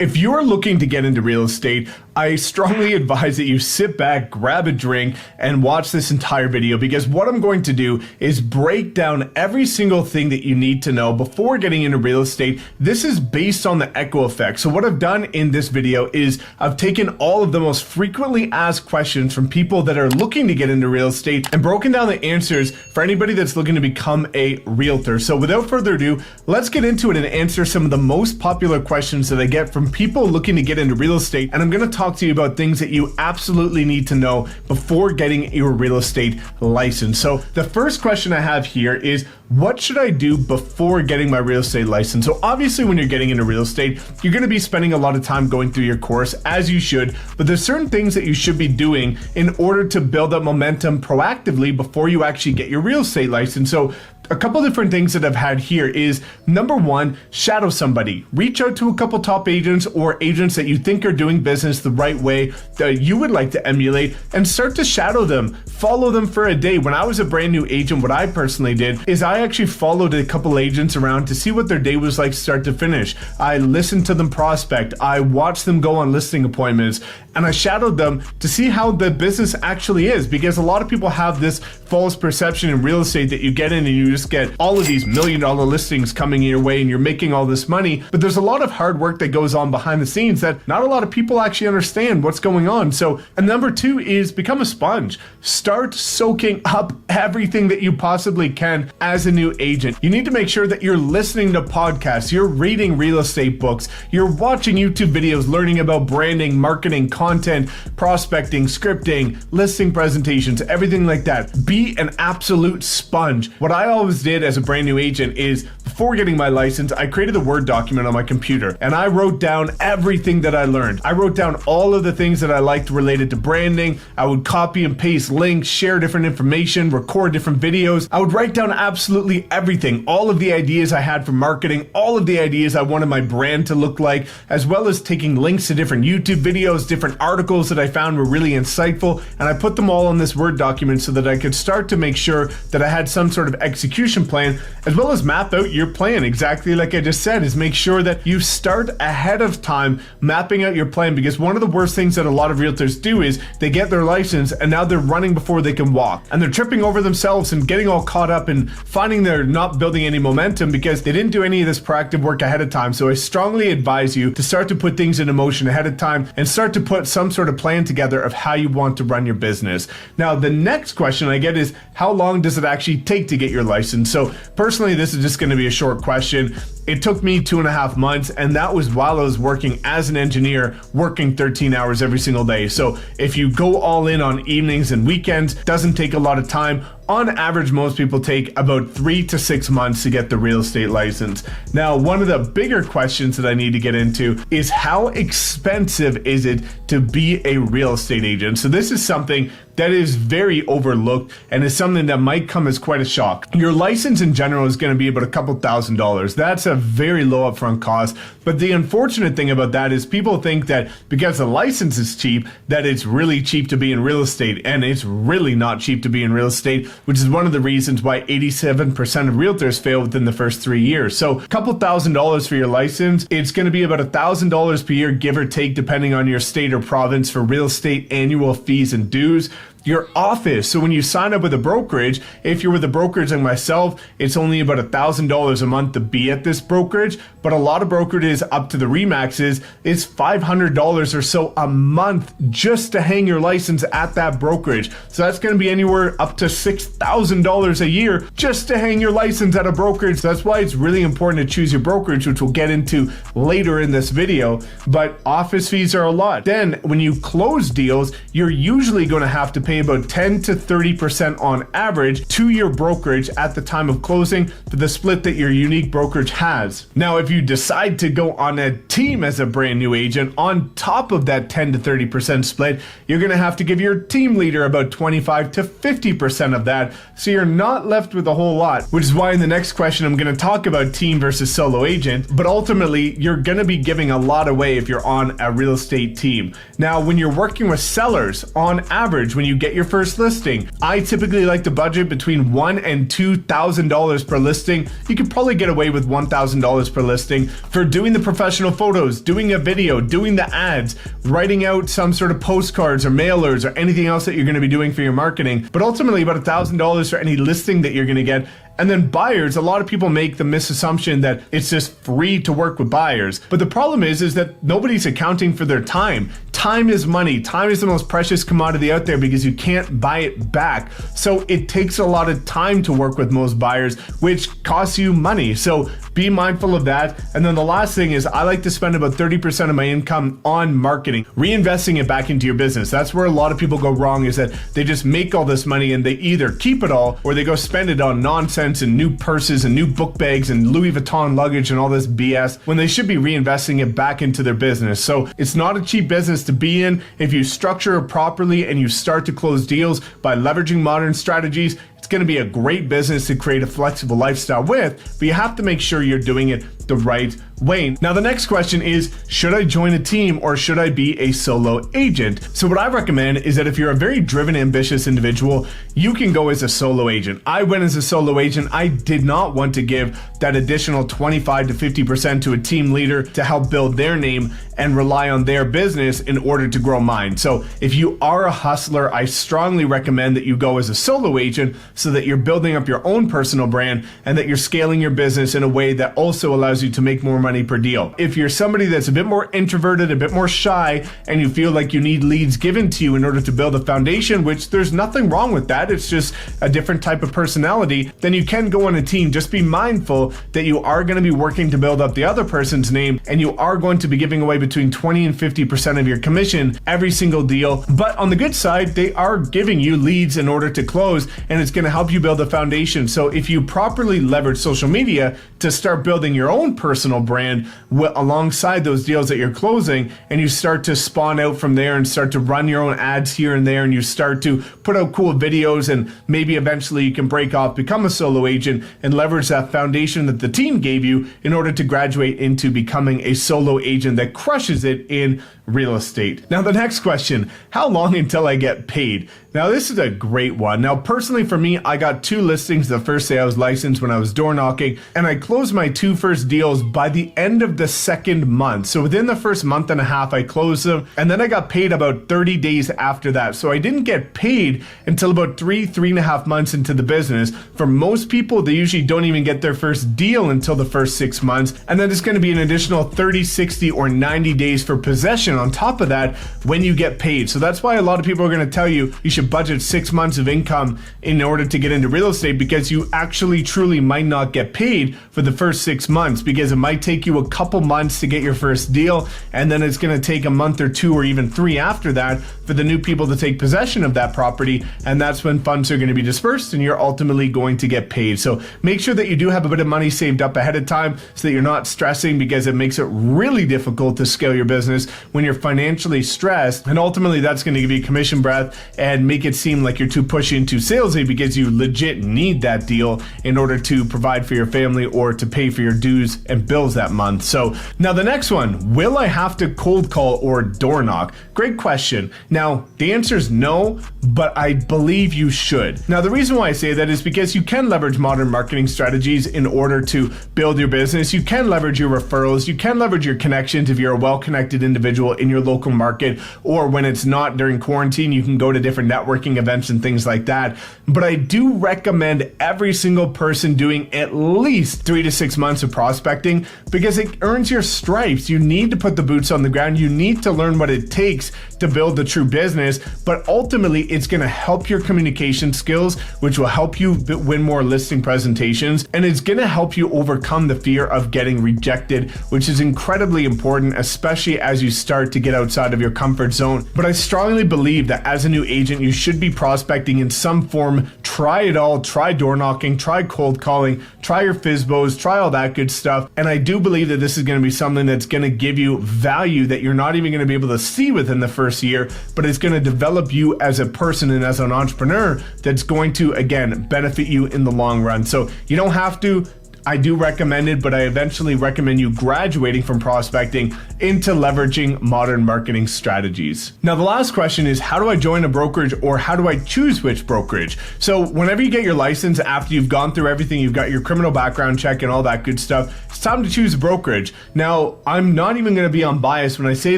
If you're looking to get into real estate, I strongly advise that you sit back, grab a drink, and watch this entire video, because what I'm going to do is break down every single thing that you need to know before getting into real estate. This is based on the echo effect. So what I've done in this video is I've taken all of the most frequently asked questions from people that are looking to get into real estate and broken down the answers for anybody that's looking to become a realtor. So without further ado, let's get into it and answer some of the most popular questions that I get from people looking to get into real estate. And I'm going to talk to you about things that you absolutely need to know before getting your real estate license. So the first question I have here is, what should I do before getting my real estate license? So obviously when you're getting into real estate, you're going to be spending a lot of time going through your course, as you should, but there's certain things that you should be doing in order to build up momentum proactively before you actually get your real estate license. So a couple different things that I've had here is, number one, shadow somebody. Reach out to a couple top agents or agents that you think are doing business the right way that you would like to emulate, and start to shadow them. Follow them for a day. When I was a brand new agent, what I personally did is I actually followed a couple agents around to see what their day was like start to finish. I listened to them prospect. I watched them go on listing appointments, and I shadowed them to see how the business actually is, because a lot of people have this false perception in real estate that you get in and you just get all of these $1 million listings coming your way and you're making all this money, but there's a lot of hard work that goes on behind the scenes that not a lot of people actually understand what's going on. So, and number two is become a sponge. Start soaking up everything that you possibly can as a new agent. You need to make sure that you're listening to podcasts, you're reading real estate books, you're watching YouTube videos, learning about branding, marketing, content, prospecting, scripting, listing presentations, everything like that. Be an absolute sponge. What I always did as a brand new agent is, before getting my license, I created a Word document on my computer and I wrote down everything that I learned. I wrote down all of the things that I liked related to branding. I would copy and paste links, share different information, record different videos. I would write down absolutely everything, all of the ideas I had for marketing, all of the ideas I wanted my brand to look like, as well as taking links to different YouTube videos, different articles that I found were really insightful, and I put them all on this Word document so that I could start to make sure that I had some sort of execution plan, as well as map out your plan. Exactly like I just said, is make sure that you start ahead of time mapping out your plan, because one of the worst things that a lot of realtors do is they get their license and now they're running before they can walk, and they're tripping over themselves and getting all caught up and finding they're not building any momentum because they didn't do any of this proactive work ahead of time. So I strongly advise you to start to put things into motion ahead of time and start to put some sort of plan together of how you want to run your business. Now, the next question I get is, how long does it actually take to get your license? So personally, this is just going to be a short question. It took me 2.5 months, and that was while I was working as an engineer, working 13 hours every single day. So if you go all in on evenings and weekends, doesn't take a lot of time. On average, most people take about 3 to 6 months to get the real estate license. Now, one of the bigger questions that I need to get into is, how expensive is it to be a real estate agent? So this is something that is very overlooked and is something that might come as quite a shock. Your license in general is going to be about a couple $1,000s. That's a very low upfront cost. But the unfortunate thing about that is people think that because the license is cheap, that it's really cheap to be in real estate, and it's really not cheap to be in real estate, which is one of the reasons why 87% of realtors fail within the first 3 years. So a couple $1,000s for your license, it's going to be about $1,000 per year, give or take, depending on your state or province, for real estate annual fees and dues. Your office, so when you sign up with a brokerage, if you're with a brokerage like myself, it's only about $1,000 a month to be at this brokerage, but a lot of brokerages up to the Remaxes, it's $500 or so a month just to hang your license at that brokerage. So that's going to be anywhere up to $6,000 a year just to hang your license at a brokerage. So that's why it's really important to choose your brokerage, which we'll get into later in this video, but office fees are a lot. Then when you close deals, you're usually going to have to pay about 10 to 30% on average to your brokerage at the time of closing for the split that your unique brokerage has. Now, if you decide to go on a team as a brand new agent, on top of that 10 to 30% split, you're going to have to give your team leader about 25 to 50% of that. So you're not left with a whole lot, which is why in the next question, I'm going to talk about team versus solo agent, but ultimately you're going to be giving a lot away if you're on a real estate team. Now, when you're working with sellers, on average, when you get your first listing. I typically like to budget between $1,000 and $2,000 per listing. You could probably get away with $1,000 per listing for doing the professional photos, doing a video, doing the ads, writing out some sort of postcards or mailers or anything else that you're going to be doing for your marketing. But ultimately about $1,000 for any listing that you're going to get. And then buyers, a lot of people make the misassumption that it's just free to work with buyers. But the problem is that nobody's accounting for their time. Time is money. Time is the most precious commodity out there because you can't buy it back. So it takes a lot of time to work with most buyers, which costs you money. So be mindful of that. And then the last thing is I like to spend about 30% of my income on marketing, reinvesting it back into your business. That's where a lot of people go wrong, is that they just make all this money and they either keep it all or they go spend it on nonsense and new purses and new book bags and Louis Vuitton luggage and all this BS when they should be reinvesting it back into their business. So it's not a cheap business to be in. If you structure it properly and you start to close deals by leveraging modern strategies, it's going to be a great business to create a flexible lifestyle with, but you have to make sure you're doing it the right way. Now, the next question is, should I join a team or should I be a solo agent? So what I recommend is that if you're a very driven, ambitious individual, you can go as a solo agent. I went as a solo agent. I did not want to give that additional 25 to 50% to a team leader to help build their name and rely on their business in order to grow mine. So if you are a hustler, I strongly recommend that you go as a solo agent so that you're building up your own personal brand and that you're scaling your business in a way that also allows you to make more money per deal. If you're somebody that's a bit more introverted, a bit more shy, and you feel like you need leads given to you in order to build a foundation, which there's nothing wrong with that, it's just a different type of personality, then you can go on a team. Just be mindful that you are going to be working to build up the other person's name, and you are going to be giving away between 20 and 50% of your commission every single deal. But on the good side, they are giving you leads in order to close, and it's going to help you build a foundation. So if you properly leverage social media to start building your own personal brand alongside those deals that you're closing, and you start to spawn out from there and start to run your own ads here and there, and you start to put out cool videos, and maybe eventually you can break off, become a solo agent, and leverage that foundation that the team gave you in order to graduate into becoming a solo agent that crushes it in real estate. Now, the next question, how long until I get paid? Now, this is a great one. Now, personally for me, I got 2 listings the first day I was licensed when I was door knocking, and I closed my 2 first deals by the end of the second month. So within the first month and a half, I closed them, and then I got paid about 30 days after that. So I didn't get paid until about 3.5 months into the business. For most people, they usually don't even get their first deal until the first 6 months, and then it's going to be an additional 30, 60, or 90 days for possession on top of that when you get paid. So that's why a lot of people are going to tell you you should budget 6 months of income in order to get into real estate, because you actually truly might not get paid for the first 6 months, because it might take you a couple months to get your first deal, and then it's going to take a month or 2 or even 3 after that for the new people to take possession of that property, and that's when funds are going to be dispersed and you're ultimately going to get paid. So make sure that you do have a bit of money saved up ahead of time so that you're not stressing, because it makes it really difficult to scale your business when you're financially stressed, and ultimately that's going to give you commission breath and make it seem like you're too pushy and too salesy, because you legit need that deal in order to provide for your family or to pay for your dues and bills that month. So now the next one, will I have to cold call or door knock? Great question. Now the answer is no, but I believe you should. Now the reason why I say that is because you can leverage modern marketing strategies in order to build your business. You can leverage your referrals, you can leverage your connections if you're a well-connected individual in your local market, or when it's not during quarantine, you can go to different networking events and things like that. But I do recommend every single person doing at least 3 to 6 months of prospecting, because it earns your stripes. You need to put the boots on the ground. You need to learn what it takes to build the true business, but ultimately it's going to help your communication skills, which will help you win more listing presentations, and it's going to help you overcome the fear of getting rejected, which is incredibly important, especially as you start to get outside of your comfort zone. But I strongly believe that as a new agent, you should be prospecting in some form. Try it all. Try door knocking, try cold calling, try your FSBOs, try all that good stuff. And I do believe that this is going to be something that's going to give you value that you're not even going to be able to see within the first year, but it's going to develop you as a person and as an entrepreneur that's going to, again, benefit you in the long run. So you don't have to I do recommend it, but I eventually recommend you graduating from prospecting into leveraging modern marketing strategies. Now, the last question is, how do I join a brokerage, or how do I choose which brokerage? So whenever you get your license, after you've gone through everything, you've got your criminal background check and all that good stuff, it's time to choose a brokerage. Now, I'm not even going to be unbiased when I say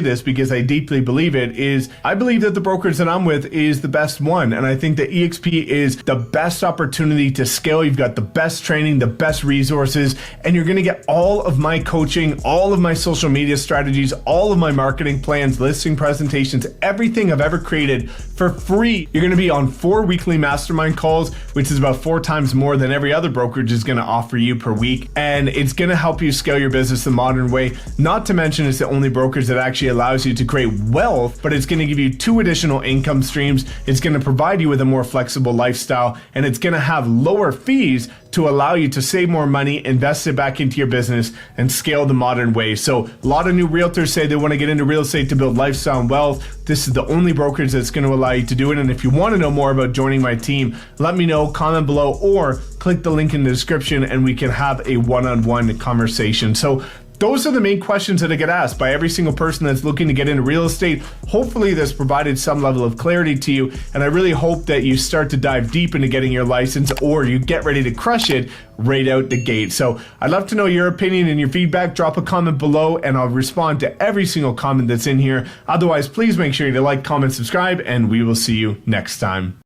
this, because I deeply believe it, is I believe that the brokerage that I'm with is the best one. And I think that EXP is the best opportunity to scale. You've got the best training, the best resources, and you're going to get all of my coaching, all of my social media strategies, all of my marketing plans, listing presentations, everything I've ever created for free. You're going to be on 4 weekly mastermind calls, which is about 4 times more than every other brokerage is going to offer you per week. And it's going to help you scale your business the modern way. Not to mention, it's the only brokerage that actually allows you to create wealth, but it's going to give you 2 additional income streams. It's going to provide you with a more flexible lifestyle, and it's going to have lower fees to allow you to save more money, invest it back into your business, and scale the modern way. So a lot of new realtors say they want to get into real estate to build lifestyle and wealth. This is the only brokerage that's going to allow you to do it. And if you want to know more about joining my team, let me know, comment below, or click the link in the description and we can have a one-on-one conversation. So those are the main questions that I get asked by every single person that's looking to get into real estate. Hopefully this provided some level of clarity to you, and I really hope that you start to dive deep into getting your license, or you get ready to crush it right out the gate. So I'd love to know your opinion and your feedback. Drop a comment below and I'll respond to every single comment that's in here. Otherwise, please make sure to like, comment, subscribe, and we will see you next time.